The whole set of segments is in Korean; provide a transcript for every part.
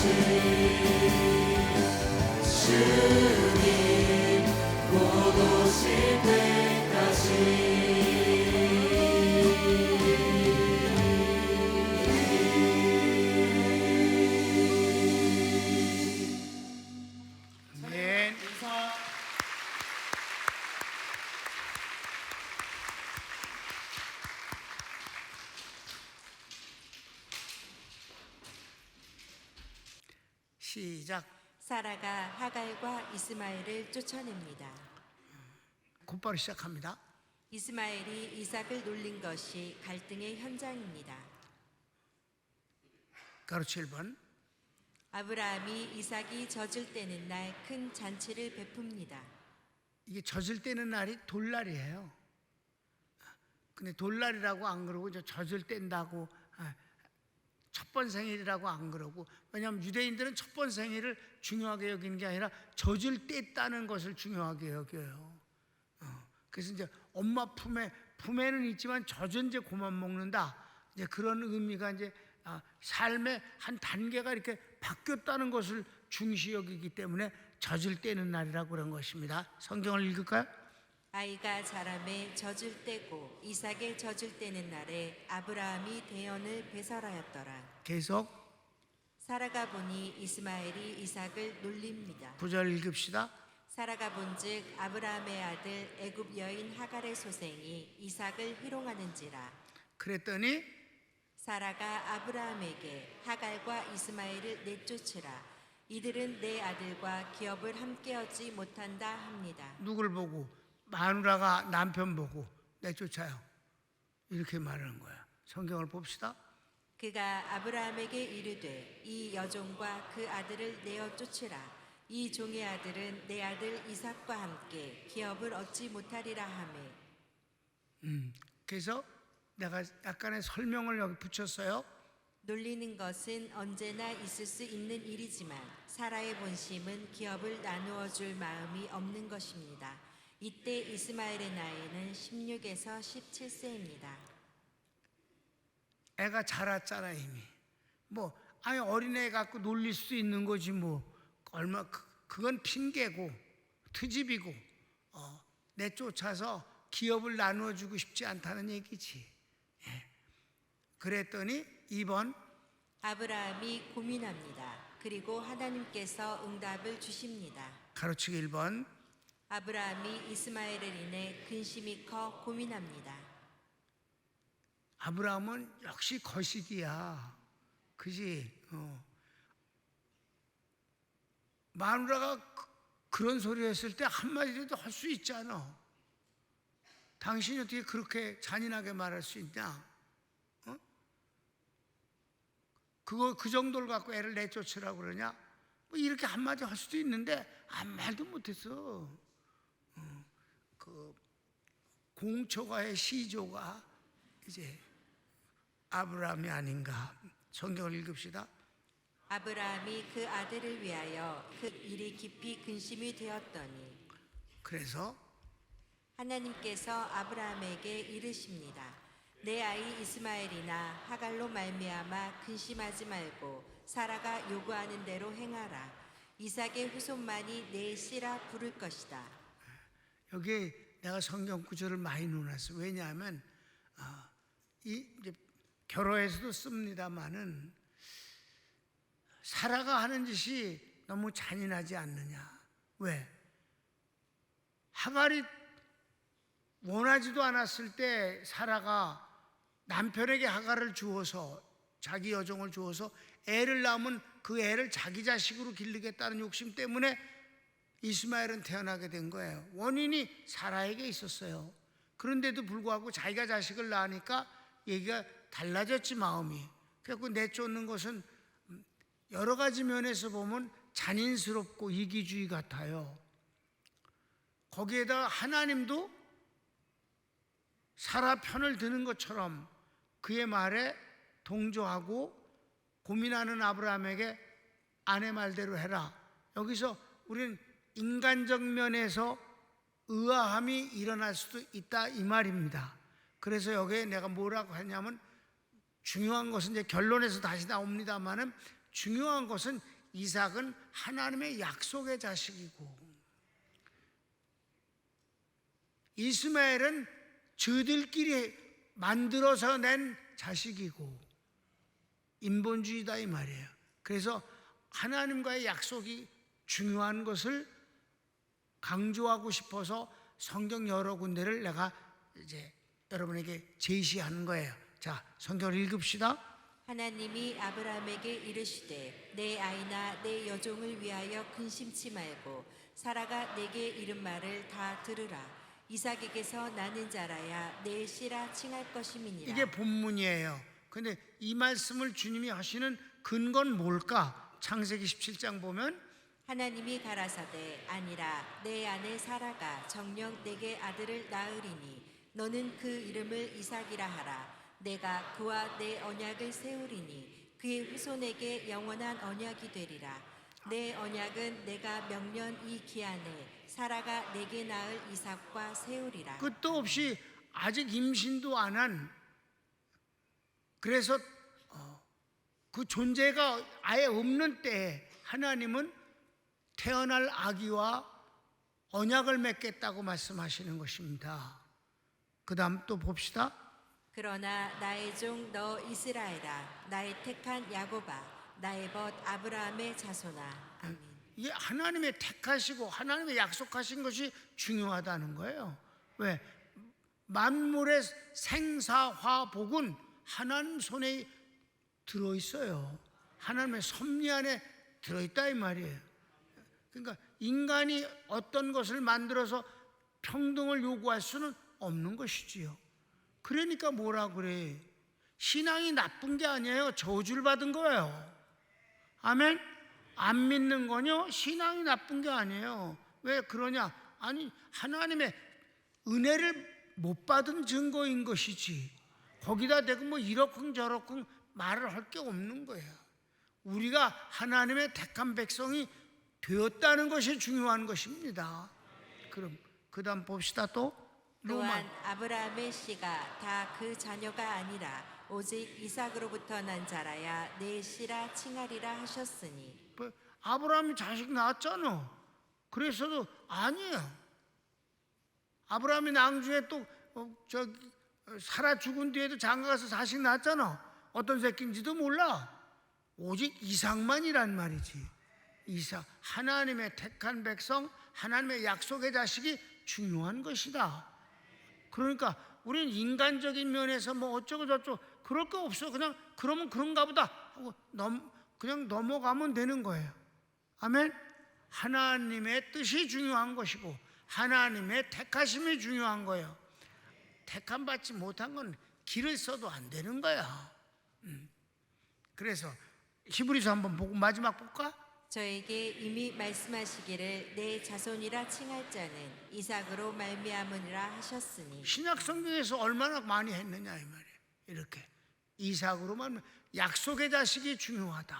주님 곧 오실 때까지 시작. 사라가 하갈과 이스마엘을 쫓아냅니다. 곧바로 시작합니다. 이스마엘이 이삭을 놀린 것이 갈등의 현장입니다. 가로치 1번. 아브라함이 이삭이 젖을 떼는 날 큰 잔치를 베풉니다. 이게 젖을 떼는 날이 돌날이에요. 근데 돌날이라고 안 그러고 젖을 뗀다고 첫 번 생일이라고 안 그러고, 왜냐하면 유대인들은 첫 번 생일을 중요하게 여기는 게 아니라 젖을 뗐다는 것을 중요하게 여겨요. 그래서 이제 엄마 품에는 있지만 젖은 이제 그만 먹는다. 이제 그런 의미가 이제 삶의 한 단계가 이렇게 바뀌었다는 것을 중시 여기기 때문에 젖을 떼는 날이라고 그런 것입니다. 성경을 읽을까요? 아이가 자라매 젖을 떼고 이삭의 젖을 떼는 날에 아브라함이 대언을 배설하였더라. 계속 사라가 보니 이스마엘이 이삭을 놀립니다. 9절 읽읍시다. 사라가 본즉 아브라함의 아들 애굽 여인 하갈의 소생이 이삭을 희롱하는지라. 그랬더니 사라가 아브라함에게 하갈과 이스마엘을 내쫓으라. 이들은 내 아들과 기업을 함께 얻지 못한다 합니다. 누굴 보고? 마누라가 남편 보고 내쫓아요. 이렇게 말하는 거야. 성경을 봅시다. 그가 아브라함에게 이르되 이 여종과 그 아들을 내어 쫓으라. 이 종의 아들은 내 아들 이삭과 함께 기업을 얻지 못하리라 하매. 그래서 내가 약간의 설명을 여기 붙였어요. 놀리는 것은 언제나 있을 수 있는 일이지만 사라의 본심은 기업을 나누어 줄 마음이 없는 것입니다. 이때 이스마엘의 나이는 16에서 17세입니다. 애가 자랐잖아 이미. 아니 어린애 갖고 놀릴 수 있는 거지 얼마 그건 핑계고 트집이고 내쫓아서 기업을 나누어 주고 싶지 않다는 얘기지. 그랬더니 2번. 아브라함이 고민합니다. 그리고 하나님께서 응답을 주십니다. 가로치기 1번. 아브라함이 이스마엘을 인해 근심이 커 고민합니다. 아브라함은 역시 거식이야. 그지? 마누라가 그런 소리 했을 때 한마디라도 할 수 있잖아. 당신이 어떻게 그렇게 잔인하게 말할 수 있냐? 그 정도를 갖고 애를 내쫓으라고 그러냐? 이렇게 한마디 할 수도 있는데 아무 말도 못했어. 그 공초가의 시조가 이제 아브라함이 아닌가. 성경을 읽읍시다. 아브라함이 그 아들을 위하여 그 일이 깊이 근심이 되었더니 그래서 하나님께서 아브라함에게 이르십니다. 내 아이 이스마엘이나 하갈로 말미암아 근심하지 말고 사라가 요구하는 대로 행하라. 이삭의 후손만이 내 씨라 부를 것이다. 여기 내가 성경 구절을 많이 넣어놨어. 왜냐하면 이제 결혼에서도 씁니다만은 사라가 하는 짓이 너무 잔인하지 않느냐. 왜? 하갈이 원하지도 않았을 때 사라가 남편에게 하갈을 주어서 자기 여종을 주어서 애를 낳으면 그 애를 자기 자식으로 기르겠다는 욕심 때문에 이스마엘은 태어나게 된 거예요. 원인이 사라에게 있었어요. 그런데도 불구하고 자기가 자식을 낳으니까 얘기가 달라졌지, 마음이. 그래서 내쫓는 것은 여러 가지 면에서 보면 잔인스럽고 이기주의 같아요. 거기에다 하나님도 사라 편을 드는 것처럼 그의 말에 동조하고 고민하는 아브라함에게 아내 말대로 해라. 여기서 우리는 인간적 면에서 의아함이 일어날 수도 있다 이 말입니다. 그래서 여기에 내가 뭐라고 하냐면, 중요한 것은 이제 결론에서 다시 나옵니다만은 중요한 것은 이삭은 하나님의 약속의 자식이고 이스마엘은 저들끼리 만들어서 낸 자식이고 인본주의다 이 말이에요. 그래서 하나님과의 약속이 중요한 것을 강조하고 싶어서 성경 여러 군데를 내가 이제 여러분에게 제시하는 거예요. 자, 성경을 읽읍시다. 하나님이 아브라함에게 이르시되 내 아이나 내 여종을 위하여 근심치 말고 사라가 내게 이른 말을 다 들으라. 이삭에게서 나는 자라야 내 씨라 칭할 것임이니라. 이게 본문이에요. 근데 이 말씀을 주님이 하시는 근거는 뭘까? 창세기 17장 보면 하나님이 가라사대 아니라 내 아내 사라가 정녕 내게 아들을 낳으리니 너는 그 이름을 이삭이라 하라. 내가 그와 내 언약을 세우리니 그의 후손에게 영원한 언약이 되리라. 내 언약은 내가 명년 이 기한에 사라가 내게 낳을 이삭과 세우리라. 끝도 없이 아직 임신도 안 한, 그래서 그 존재가 아예 없는 때에 하나님은 태어날 아기와 언약을 맺겠다고 말씀하시는 것입니다. 그 다음 또 봅시다. 그러나 나의 종 너 이스라엘아 나의 택한 야곱아 나의 벗 아브라함의 자손아. 아멘. 이게 하나님의 택하시고 하나님의 약속하신 것이 중요하다는 거예요. 왜? 만물의 생사화복은 하나님 손에 들어있어요. 하나님의 섭리 안에 들어있다 이 말이에요. 그러니까 인간이 어떤 것을 만들어서 평등을 요구할 수는 없는 것이지요. 그러니까 뭐라 그래? 신앙이 나쁜 게 아니에요. 저주를 받은 거예요. 아멘? 안 믿는 거요? 신앙이 나쁜 게 아니에요. 왜 그러냐? 아니, 하나님의 은혜를 못 받은 증거인 것이지. 거기다 대고 뭐 이러쿵 저러쿵 말을 할 게 없는 거야. 우리가 하나님의 택한 백성이 되었다는 것이 중요한 것입니다. 그럼 그 다음 봅시다. 또 또한 아브라함의 씨가 다 그 자녀가 아니라 오직 이삭으로부터 난 자라야 내 씨라 칭하리라 하셨으니. 아브라함이 자식 낳았잖아. 그래서도 아니에요. 아브라함이 낭중에 또 사라 죽은 뒤에도 장가가서 자식 낳았잖아. 어떤 새끼인지도 몰라. 오직 이삭만이란 말이지. 이삭, 하나님의 택한 백성, 하나님의 약속의 자식이 중요한 것이다. 그러니까 우리는 인간적인 면에서 뭐 어쩌고 저쩌고 그럴 거 없어. 그냥 그러면 그런가 보다 하고 그냥 넘어가면 되는 거예요. 아멘. 하나님의 뜻이 중요한 것이고 하나님의 택하심이 중요한 거예요. 택함 받지 못한 건 길을 써도 안 되는 거야. 그래서 히브리서 한번 보고 마지막 볼까? 저에게 이미 말씀하시기를 내 자손이라 칭할 자는 이삭으로 말미암으리라 하셨으니. 신약 성경에서 얼마나 많이 했느냐 이 말이에요. 이렇게 이삭으로만 약속의 자식이 중요하다.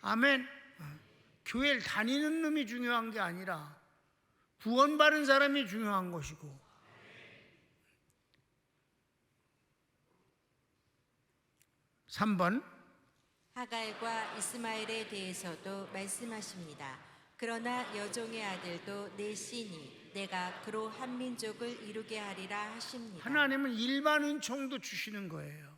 아멘. 교회를 다니는 놈이 중요한 게 아니라 구원받은 사람이 중요한 것이고. 3번 하갈과 이스마엘에 대해서도 말씀하십니다. 그러나 여종의 아들도 내 씨니 내가 그로 한 민족을 이루게 하리라 하십니다. 하나님은 일반 은총도 주시는 거예요.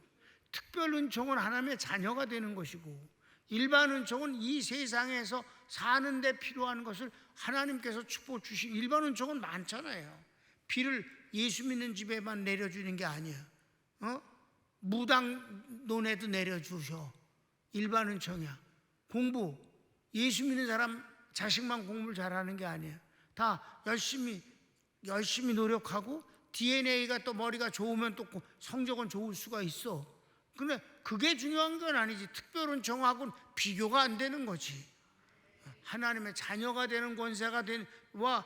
특별 은총은 하나님의 자녀가 되는 것이고 일반 은총은 이 세상에서 사는 데 필요한 것을 하나님께서 축복 주신 일반 은총은 많잖아요. 비를 예수 믿는 집에만 내려주는 게 아니에요. 무당 논에도 내려주셔. 일반 은총이야. 공부, 예수 믿는 사람 자식만 공부를 잘하는 게 아니에요. 다 열심히 노력하고 DNA가 또 머리가 좋으면 또 성적은 좋을 수가 있어. 근데 그게 중요한 건 아니지. 특별 은총하고는 비교가 안 되는 거지. 하나님의 자녀가 되는 권세가 되는 뭐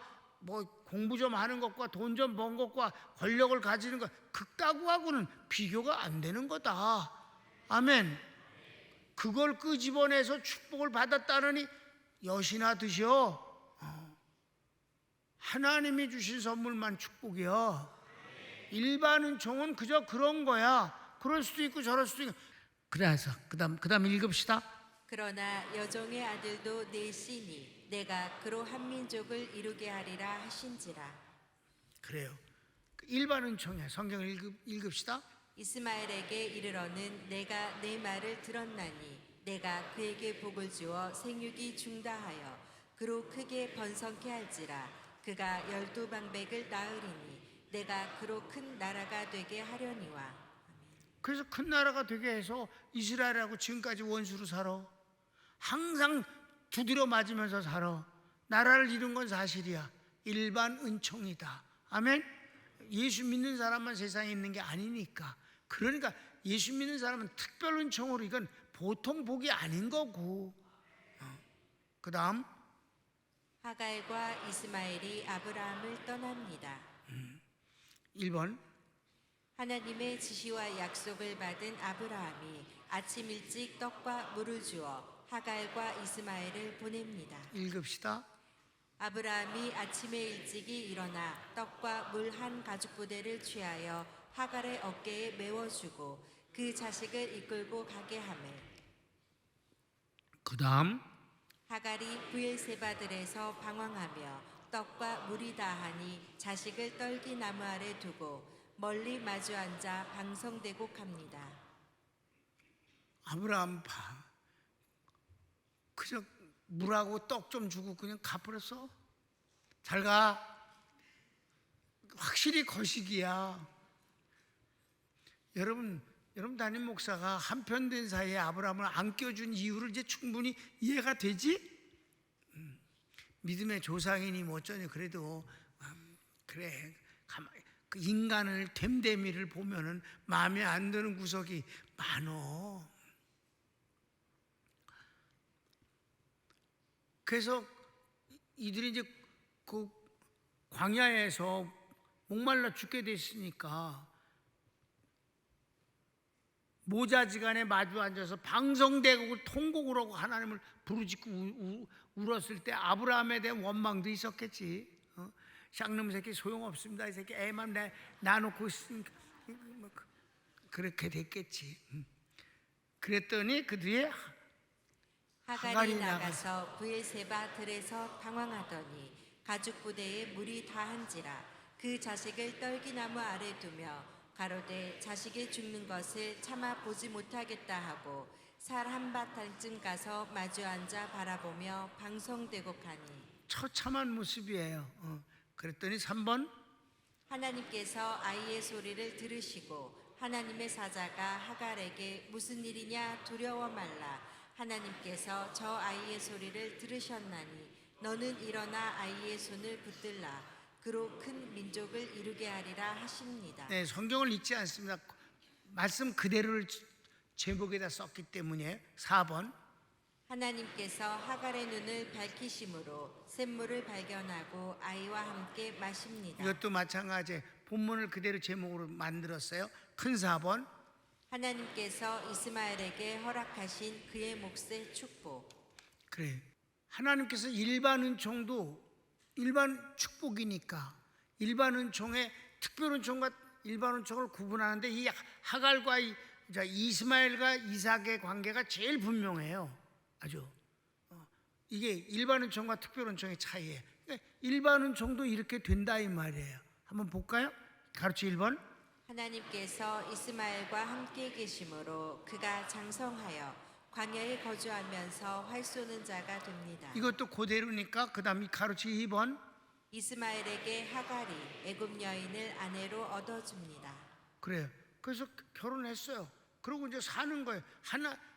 공부 좀 하는 것과 돈 좀 번 것과 권력을 가지는 것 그따구하고는 비교가 안 되는 거다. 아멘. 그걸 끄집어내서 축복을 받았다느니 여시나 드셔. 하나님이 주신 선물만 축복이야. 일반 은총은 그저 그런 거야. 그럴 수도 있고 저럴 수도 있고. 그래서 그다음 읽읍시다. 그러나 여종의 아들도 넷이니 내가 그로 한 민족을 이루게 하리라 하신지라. 그래요. 일반 은총이야. 성경을 읽읍시다. 이스마엘에게 이르러는 내가 내 말을 들었나니 내가 그에게 복을 주어 생육이 중다하여 그로 크게 번성케 할지라. 그가 12방백을 낳으리니 내가 그로 큰 나라가 되게 하려니와. 그래서 큰 나라가 되게 해서 이스라엘하고 지금까지 원수로 살아. 항상 두드려 맞으면서 살아. 나라를 이룬 건 사실이야. 일반 은총이다. 아멘. 예수 믿는 사람만 세상에 있는 게 아니니까. 그러니까 예수 믿는 사람은 특별 은총으로, 이건 보통 복이 아닌 거고. 그 다음 하갈과 이스마엘이 아브라함을 떠납니다. 1번. 하나님의 지시와 약속을 받은 아브라함이 아침 일찍 떡과 물을 주어 하갈과 이스마엘을 보냅니다. 읽읍시다. 아브라함이 아침에 일찍이 일어나 떡과 물 한 가죽부대를 취하여 하갈의 어깨에 메워주고 그 자식을 이끌고 가게 하매. 그 다음 하갈이 브엘세바들에서 방황하며 떡과 물이 다하니 자식을 떨기 나무 아래 두고 멀리 마주 앉아 방성대곡합니다. 아브라함 봐. 그저 물하고 떡 좀 주고 그냥 가버렸어. 잘 가. 확실히 거식이야. 여러분 담임 목사가 한편된 사이에 아브라함을 안 껴준 이유를 이제 충분히 이해가 되지? 믿음의 조상이니 뭐 어쩌니 그래도 그래. 그 인간을 됨됨이를 보면은 마음에 안 드는 구석이 많어. 그래서 이들이 이제 그 광야에서 목말라 죽게 됐으니까 모자지간에 마주 앉아서 방성대곡을 통곡을 하고 하나님을 부르짖고 울었을 때 아브라함에 대한 원망도 있었겠지. 쌍놈 새끼 소용없습니다. 이 새끼 애만 놔놓고 있으니까 그렇게 됐겠지. 그랬더니 그 뒤에 하갈이 나가서 브엘세바 들에서 방황하더니 가죽 부대에 물이 다한지라. 그 자식을 떨기나무 아래 두며 가로되 자식이 죽는 것을 참아 보지 못하겠다 하고 살 한바탕쯤 가서 마주 앉아 바라보며 방성대곡하니. 처참한 모습이에요. 그랬더니 3번. 하나님께서 아이의 소리를 들으시고 하나님의 사자가 하갈에게 무슨 일이냐 두려워 말라. 하나님께서 저 아이의 소리를 들으셨나니 너는 일어나 아이의 손을 붙들라. 그로 큰 민족을 이루게 하리라 하십니다. 네, 성경을 읽지 않습니다. 말씀 그대로를 제목에다 썼기 때문에 4번. 하나님께서 하갈의 눈을 밝히심으로 샘물을 발견하고 아이와 함께 마십니다. 이것도 마찬가지. 본문을 그대로 제목으로 만들었어요. 큰 4번. 하나님께서 이스마엘에게 허락하신 그의 몫의 축복. 그래. 하나님께서 일반 은총도 일반 축복이니까 일반 은총의 특별 은총과 일반 은총을 구분하는데 이 하갈과 이스마엘과 이삭의 관계가 제일 분명해요. 아주. 이게 일반 은총과 특별 은총의 차이예요. 그러니까 일반 은총도 이렇게 된다 이 말이에요. 한번 볼까요? 가르치 1번. 하나님께서 이스마엘과 함께 계심으로 그가 장성하여 광야에 거주하면서 활 쏘는 자가 됩니다. 이것도 그대로니까 그 다음 가르치 2번. 이스마엘에게 하갈이 애굽 여인을 아내로 얻어줍니다. 그래요. 그래서 결혼했어요. 그러고 이제 사는 거예요.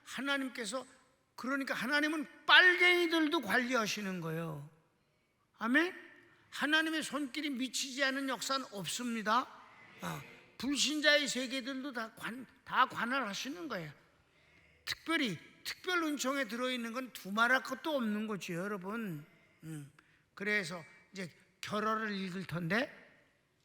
하나님께서, 그러니까 하나님은 빨갱이들도 관리하시는 거예요. 아멘. 하나님의 손길이 미치지 않은 역사는 없습니다. 불신자의 세계들도 다 관할하시는 거예요. 특별히 특별 은총에 들어있는 건 두말할 것도 없는 거죠, 여러분. 그래서 이제 결어를 읽을 텐데,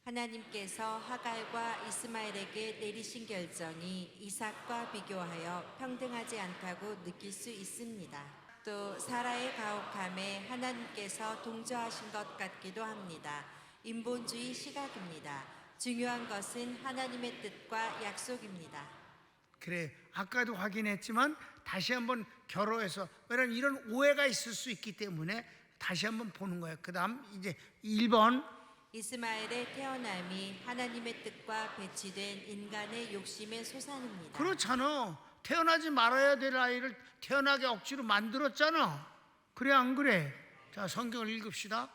하나님께서 하갈과 이스마엘에게 내리신 결정이 이삭과 비교하여 평등하지 않다고 느낄 수 있습니다. 또 사라의 가혹함에 하나님께서 동조하신 것 같기도 합니다. 인본주의 시각입니다. 중요한 것은 하나님의 뜻과 약속입니다. 그래, 아까도 확인했지만 다시 한번 결호해서, 왜냐하면 이런 오해가 있을 수 있기 때문에 다시 한번 보는 거예요. 그 다음 이제 1번. 이스마엘의 태어남이 하나님의 뜻과 배치된 인간의 욕심의 소산입니다. 그렇잖아. 태어나지 말아야 될 아이를 태어나게 억지로 만들었잖아. 그래 안 그래? 자, 성경을 읽읍시다.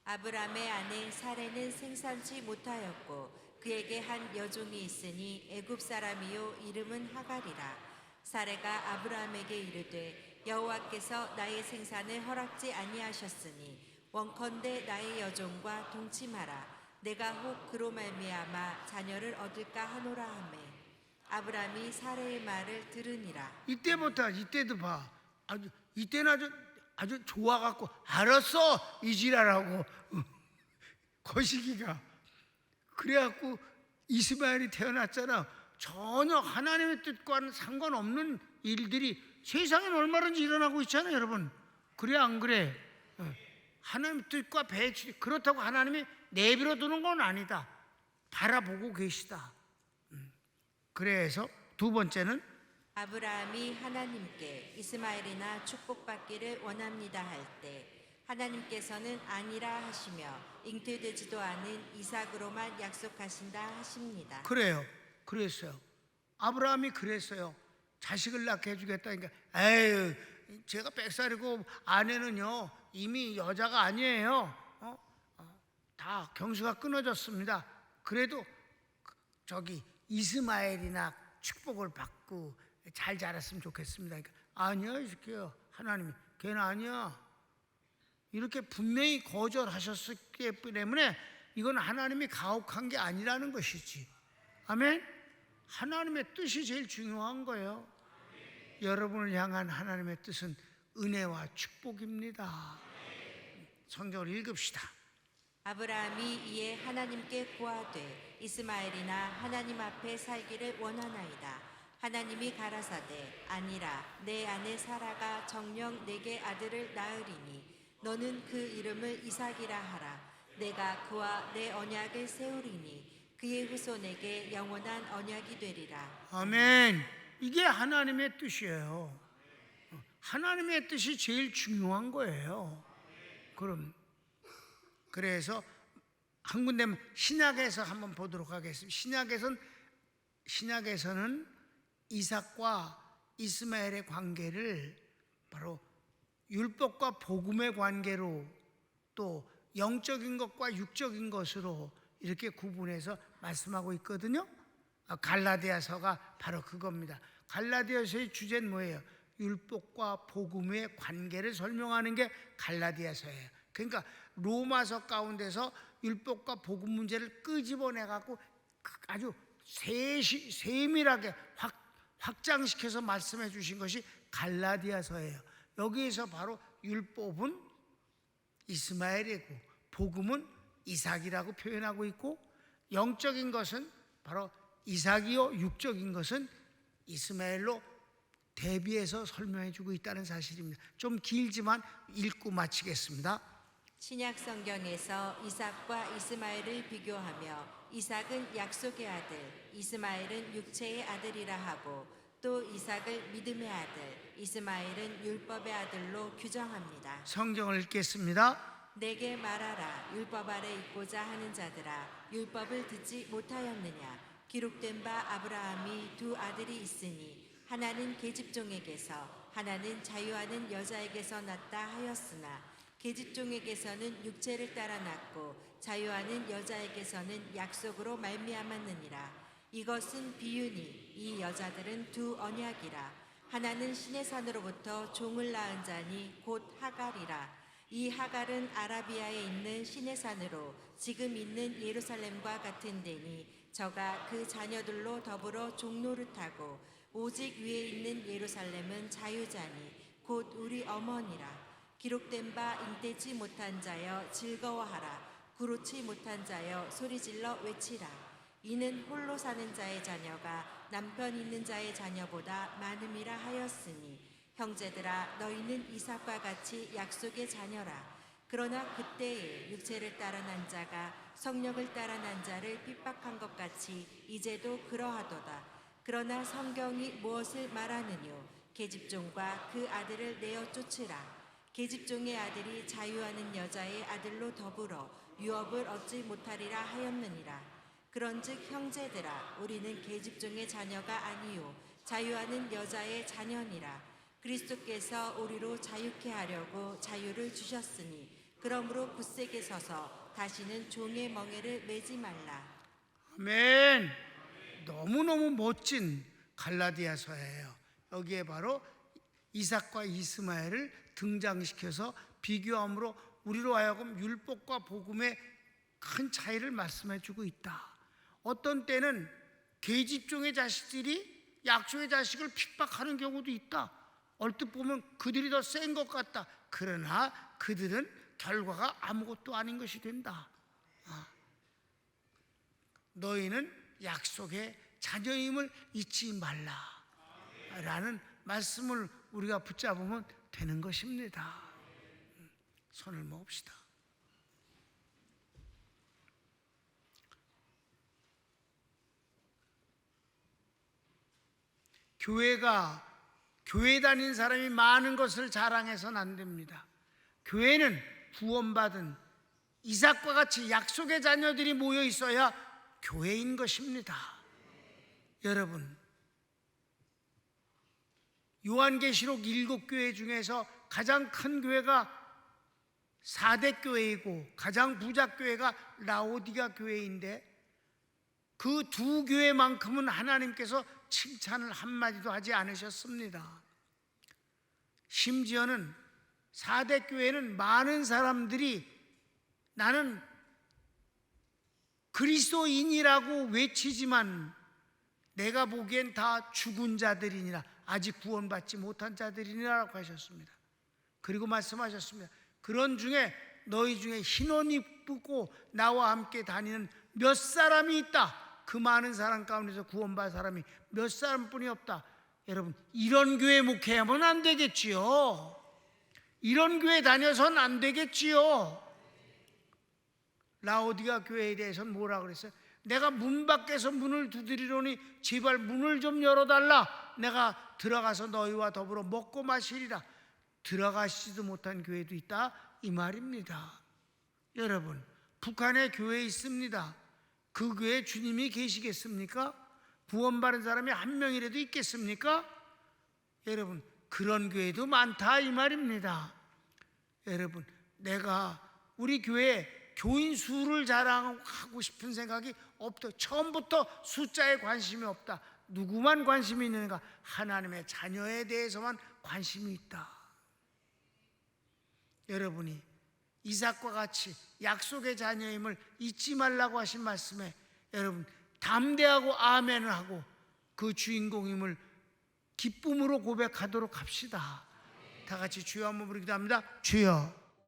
아브람의 아내 사레는 생산치 못하였고 그에게 한 여종이 있으니 애굽 사람이요 이름은 하갈이라. 사레가 아브람에게 이르되 여호와께서 나의 생산을 허락지 아니하셨으니 원컨대 나의 여종과 동침하라. 내가 혹 그로 말미암아 자녀를 얻을까 하노라 하매 아브람이 사레의 말을 들으니라. 이때도 봐. 이때는 아주 좋아갖고 알았어 이지라라고 거시기가 그래갖고 이스마엘이 태어났잖아. 전혀 하나님의 뜻과는 상관없는 일들이 세상에 얼마든지 일어나고 있잖아요, 여러분. 그래 안 그래? 하나님의 뜻과 배치, 그렇다고 하나님이 내버려 두는 건 아니다. 바라보고 계시다. 그래서 두 번째는 아브라함이 하나님께 이스마엘이나 축복받기를 원합니다 할 때 하나님께서는 아니라 하시며 잉태되지도 않은 이삭으로만 약속하신다 하십니다. 그래요. 그랬어요. 아브라함이 그랬어요. 자식을 낳게 해주겠다니까, 에휴, 제가 100살이고 아내는요 이미 여자가 아니에요. 다 경수가 끊어졌습니다. 그래도 저기 이스마엘이나 축복을 받고 잘 자랐으면 좋겠습니다. 그러니까 아니야 이 새끼야, 하나님이 걔는 아니야. 이렇게 분명히 거절하셨기 때문에 이건 하나님이 가혹한 게 아니라는 것이지. 아멘. 하나님의 뜻이 제일 중요한 거예요. 여러분을 향한 하나님의 뜻은 은혜와 축복입니다. 성경을 읽읍시다. 아브라함이 이에 하나님께 구하되 이스마엘이나 하나님 앞에 살기를 원하나이다. 하나님이 가라사대 아니라 내 아내 사라가 정녕 내게 아들을 낳으리니 너는 그 이름을 이삭이라 하라. 내가 그와 내 언약을 세우리니 그의 후손에게 영원한 언약이 되리라. 아멘. 이게 하나님의 뜻이에요. 하나님의 뜻이 제일 중요한 거예요. 그래서 한 군데 신약에서 한번 보도록 하겠습니다. 신약에서는 이삭과 이스마엘의 관계를 바로 율법과 복음의 관계로, 또 영적인 것과 육적인 것으로 이렇게 구분해서 말씀하고 있거든요. 갈라디아서가 바로 그겁니다. 갈라디아서의 주제는 뭐예요? 율법과 복음의 관계를 설명하는 게 갈라디아서예요. 그러니까 로마서 가운데서 율법과 복음 문제를 끄집어내 갖고 아주 세밀하게 확장시켜서 말씀해 주신 것이 갈라디아서예요. 여기에서 바로 율법은 이스마엘이고 복음은 이삭이라고 표현하고 있고, 영적인 것은 바로 이삭이요, 육적인 것은 이스마엘로 대비해서 설명해 주고 있다는 사실입니다. 좀 길지만 읽고 마치겠습니다. 신약 성경에서 이삭과 이스마엘을 비교하며 이삭은 약속의 아들, 이스마엘은 육체의 아들이라 하고 또 이삭을 믿음의 아들, 이스마엘은 율법의 아들로 규정합니다. 성경을 읽겠습니다. 내게 말하라. 율법 아래 있고자 하는 자들아, 율법을 듣지 못하였느냐? 기록된 바 아브라함이 두 아들이 있으니 하나는 계집종에게서 하나는 자유하는 여자에게서 났다 하였으나 계집종에게서는 육체를 따라 났고 자유하는 여자에게서는 약속으로 말미암았느니라. 이것은 비유니 이 여자들은 두 언약이라. 하나는 신의 산으로부터 종을 낳은 자니 곧 하갈이라. 이 하갈은 아라비아에 있는 신의 산으로 지금 있는 예루살렘과 같은 데니 저가 그 자녀들로 더불어 종노릇하고 오직 위에 있는 예루살렘은 자유자니 곧 우리 어머니라. 기록된 바 잉태치 못한 자여 즐거워하라. 구로치 못한 자여 소리질러 외치라. 이는 홀로 사는 자의 자녀가 남편 있는 자의 자녀보다 많음이라 하였으니 형제들아 너희는 이삭과 같이 약속의 자녀라. 그러나 그때에 육체를 따라 난 자가 성령을 따라 난 자를 핍박한 것 같이 이제도 그러하도다. 그러나 성경이 무엇을 말하느뇨? 계집종과 그 아들을 내어 쫓으라. 계집종의 아들이 자유하는 여자의 아들로 더불어 유업을 얻지 못하리라 하였느니라. 그런즉 형제들아, 우리는 계집종의 자녀가 아니요 자유하는 여자의 자녀니라. 그리스도께서 우리로 자유케 하려고 자유를 주셨으니 그러므로 굳세게 서서 다시는 종의 멍에를 매지 말라. 아멘. 너무너무 멋진 갈라디아서예요. 여기에 바로 이삭과 이스마엘을 등장시켜서 비교함으로 우리로 하여금 율법과 복음의 큰 차이를 말씀해 주고 있다. 어떤 때는 계집종의 자식들이 약속의 자식을 핍박하는 경우도 있다. 얼뜻 보면 그들이 더 센 것 같다. 그러나 그들은 결과가 아무것도 아닌 것이 된다. 너희는 약속의 자녀임을 잊지 말라 라는 말씀을 우리가 붙잡으면 되는 것입니다. 손을 모읍시다. 교회 다닌 사람이 많은 것을 자랑해서는 안 됩니다. 교회는 구원받은 이삭과 같이 약속의 자녀들이 모여 있어야 교회인 것입니다. 여러분, 요한계시록 7교회 중에서 가장 큰 교회가 4대 교회이고 가장 부자 교회가 라오디가 교회인데 그 두 교회만큼은 하나님께서 칭찬을 한마디도 하지 않으셨습니다. 심지어는 4대 교회는 많은 사람들이 나는 그리스도인이라고 외치지만 내가 보기엔 다 죽은 자들이니라, 아직 구원받지 못한 자들이니라고 하셨습니다. 그리고 말씀하셨습니다. 그런 중에 너희 중에 흰옷 입고 나와 함께 다니는 몇 사람이 있다. 그 많은 사람 가운데서 구원받은 사람이 몇 사람뿐이 없다. 여러분, 이런 교회 목회하면 안 되겠지요. 이런 교회 다녀선 안 되겠지요. 라오디가 교회에 대해서는 뭐라 그랬어요? 내가 문 밖에서 문을 두드리노니 제발 문을 좀 열어달라. 내가 들어가서 너희와 더불어 먹고 마시리라. 들어가시지도 못한 교회도 있다, 이 말입니다. 여러분, 북한에 교회 있습니다. 그 교회에 주님이 계시겠습니까? 구원받은 사람이 한 명이라도 있겠습니까? 여러분, 그런 교회도 많다, 이 말입니다. 여러분, 내가 우리 교회에 교인 수를 자랑하고 싶은 생각이 없다. 처음부터 숫자에 관심이 없다. 누구만 관심이 있는가? 하나님의 자녀에 대해서만 관심이 있다. 여러분이 이삭과 같이 약속의 자녀임을 잊지 말라고 하신 말씀에 여러분 담대하고 아멘을 하고 그 주인공임을 기쁨으로 고백하도록 합시다. 다 같이 주여 한번 부르기도 합니다. 주여.